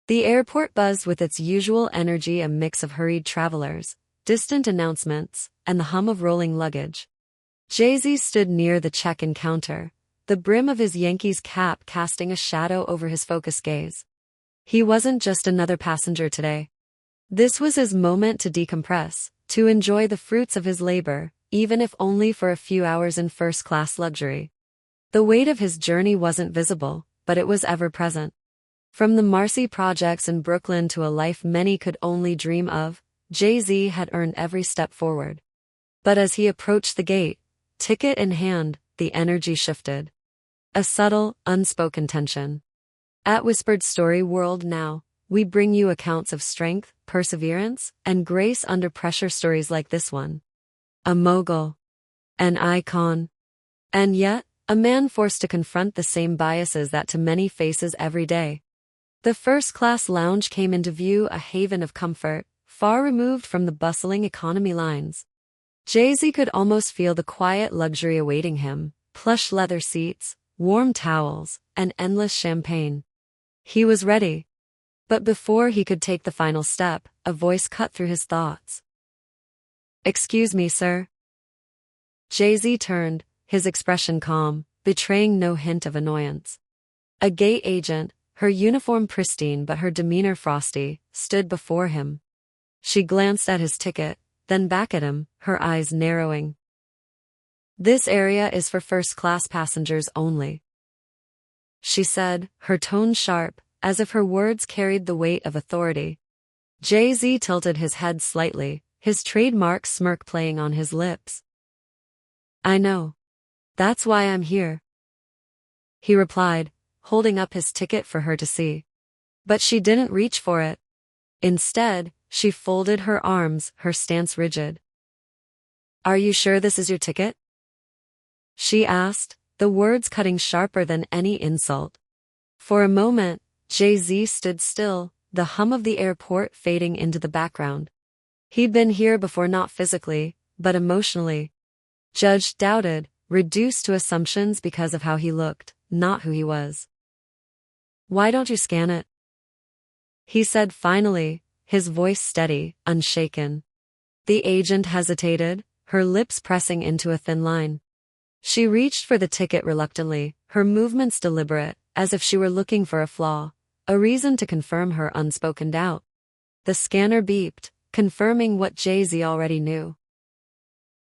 The airport buzzed with its usual energy, a mix of hurried travelers, distant announcements, and the hum of rolling luggage. Jay-Z stood near the check-in counter, the brim of his Yankees cap casting a shadow over his focused gaze. He wasn't just another passenger today. This was his moment to decompress, to enjoy the fruits of his labor, even if only for a few hours in first-class luxury. The weight of his journey wasn't visible, but it was ever-present. From the Marcy projects in Brooklyn to a life many could only dream of, Jay-Z had earned every step forward. But as he approached the gate, ticket in hand, the energy shifted. A subtle, unspoken tension. At Whispered Story World Now, we bring you accounts of strength, perseverance, and grace under pressure, stories like this one. A mogul. An icon. And yet, a man forced to confront the same biases that too many faces every day. The first-class lounge came into view, a haven of comfort, far removed from the bustling economy lines. Jay-Z could almost feel the quiet luxury awaiting him, plush leather seats, warm towels, and endless champagne. He was ready. But before he could take the final step, a voice cut through his thoughts. "Excuse me, sir." Jay-Z turned, his expression calm, betraying no hint of annoyance. A gate agent, her uniform pristine but her demeanor frosty, stood before him. She glanced at his ticket, then back at him, her eyes narrowing. "This area is for first-class passengers only," she said, her tone sharp, as if her words carried the weight of authority. Jay-Z tilted his head slightly, his trademark smirk playing on his lips. "I know. That's why I'm here," he replied, holding up his ticket for her to see. But she didn't reach for it. Instead, she folded her arms, her stance rigid. "Are you sure this is your ticket?" she asked, the words cutting sharper than any insult. For a moment, Jay-Z stood still, the hum of the airport fading into the background. He'd been here before, not physically, but emotionally. Judged, doubted, reduced to assumptions because of how he looked, not who he was. "Why don't you scan it?" he said finally, his voice steady, unshaken. The agent hesitated, her lips pressing into a thin line. She reached for the ticket reluctantly, her movements deliberate, as if she were looking for a flaw, a reason to confirm her unspoken doubt. The scanner beeped, confirming what Jay-Z already knew.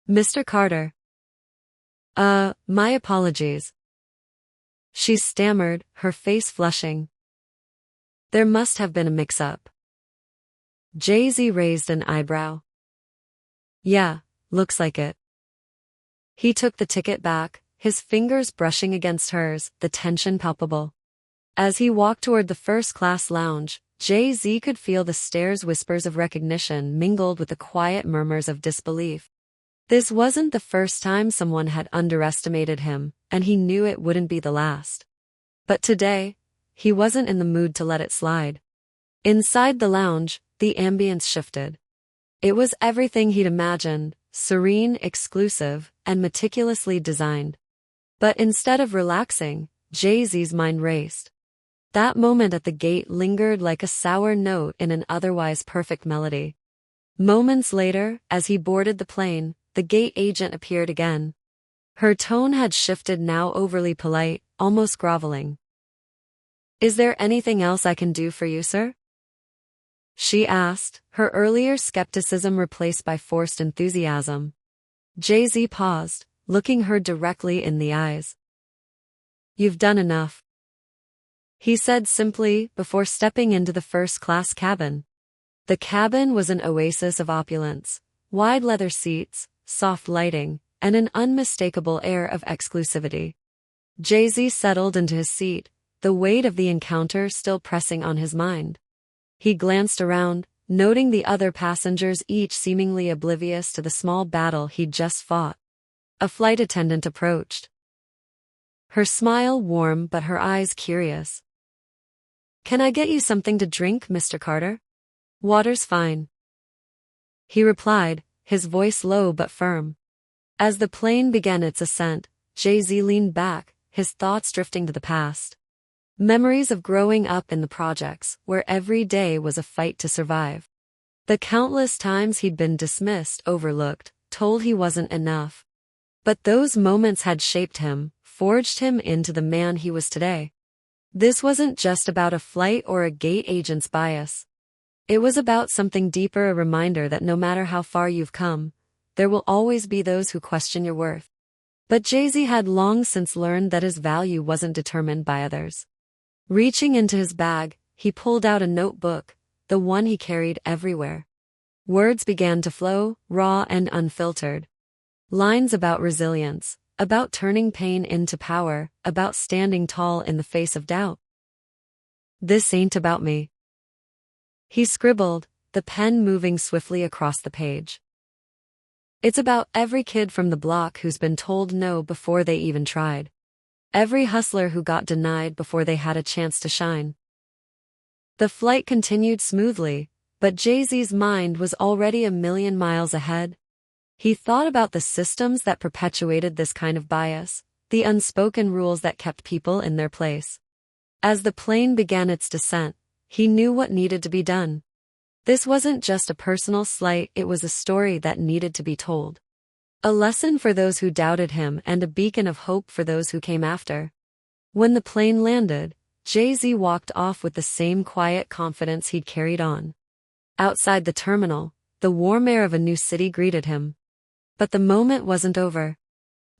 "Mr. Carter." My apologies," she stammered, her face flushing. "There must have been a mix-up." Jay-Z raised an eyebrow. "Yeah, looks like it." He took the ticket back, his fingers brushing against hers, the tension palpable. As he walked toward the first-class lounge, Jay-Z could feel the stares, whispers of recognition mingled with the quiet murmurs of disbelief. This wasn't the first time someone had underestimated him, and he knew it wouldn't be the last. But today, he wasn't in the mood to let it slide. Inside the lounge, the ambience shifted. It was everything he'd imagined, serene, exclusive, and meticulously designed. But instead of relaxing, Jay-Z's mind raced. That moment at the gate lingered like a sour note in an otherwise perfect melody. Moments later, as he boarded the plane, the gate agent appeared again. Her tone had shifted, now overly polite, almost groveling. "Is there anything else I can do for you, sir?" she asked, her earlier skepticism replaced by forced enthusiasm. Jay-Z paused, looking her directly in the eyes. "You've done enough," he said simply, before stepping into the first-class cabin. The cabin was an oasis of opulence, wide leather seats, soft lighting, and an unmistakable air of exclusivity. Jay-Z settled into his seat, the weight of the encounter still pressing on his mind. He glanced around, noting the other passengers, each seemingly oblivious to the small battle he'd just fought. A flight attendant approached. Her smile warm but her eyes curious. "Can I get you something to drink, Mr. Carter?" "Water's fine," he replied, his voice low but firm. As the plane began its ascent, Jay-Z leaned back, his thoughts drifting to the past. Memories of growing up in the projects, where every day was a fight to survive. The countless times he'd been dismissed, overlooked, told he wasn't enough. But those moments had shaped him, forged him into the man he was today. This wasn't just about a flight or a gate agent's bias. It was about something deeper, a reminder that no matter how far you've come, there will always be those who question your worth. But Jay-Z had long since learned that his value wasn't determined by others. Reaching into his bag, he pulled out a notebook, the one he carried everywhere. Words began to flow, raw and unfiltered. Lines about resilience, about turning pain into power, about standing tall in the face of doubt. "This ain't about me," he scribbled, the pen moving swiftly across the page. "It's about every kid from the block who's been told no before they even tried. Every hustler who got denied before they had a chance to shine." The flight continued smoothly, but Jay-Z's mind was already a million miles ahead. He thought about the systems that perpetuated this kind of bias, the unspoken rules that kept people in their place. As the plane began its descent, he knew what needed to be done. This wasn't just a personal slight, it was a story that needed to be told. A lesson for those who doubted him and a beacon of hope for those who came after. When the plane landed, Jay-Z walked off with the same quiet confidence he'd carried on. Outside the terminal, the warm air of a new city greeted him. But the moment wasn't over.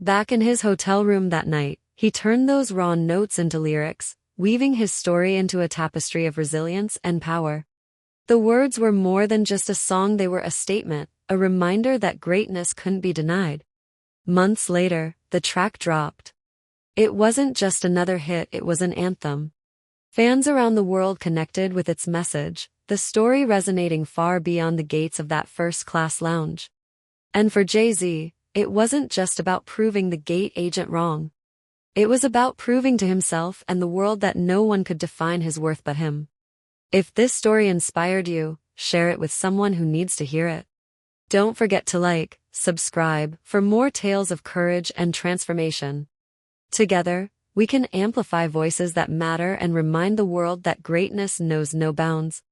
Back in his hotel room that night, he turned those raw notes into lyrics, weaving his story into a tapestry of resilience and power. The words were more than just a song, they were a statement, a reminder that greatness couldn't be denied. Months later, the track dropped. It wasn't just another hit, it was an anthem. Fans around the world connected with its message, the story resonating far beyond the gates of that first-class lounge. And for Jay-Z, it wasn't just about proving the gate agent wrong. It was about proving to himself and the world that no one could define his worth but him. If this story inspired you, share it with someone who needs to hear it. Don't forget to like, subscribe for more tales of courage and transformation. Together, we can amplify voices that matter and remind the world that greatness knows no bounds.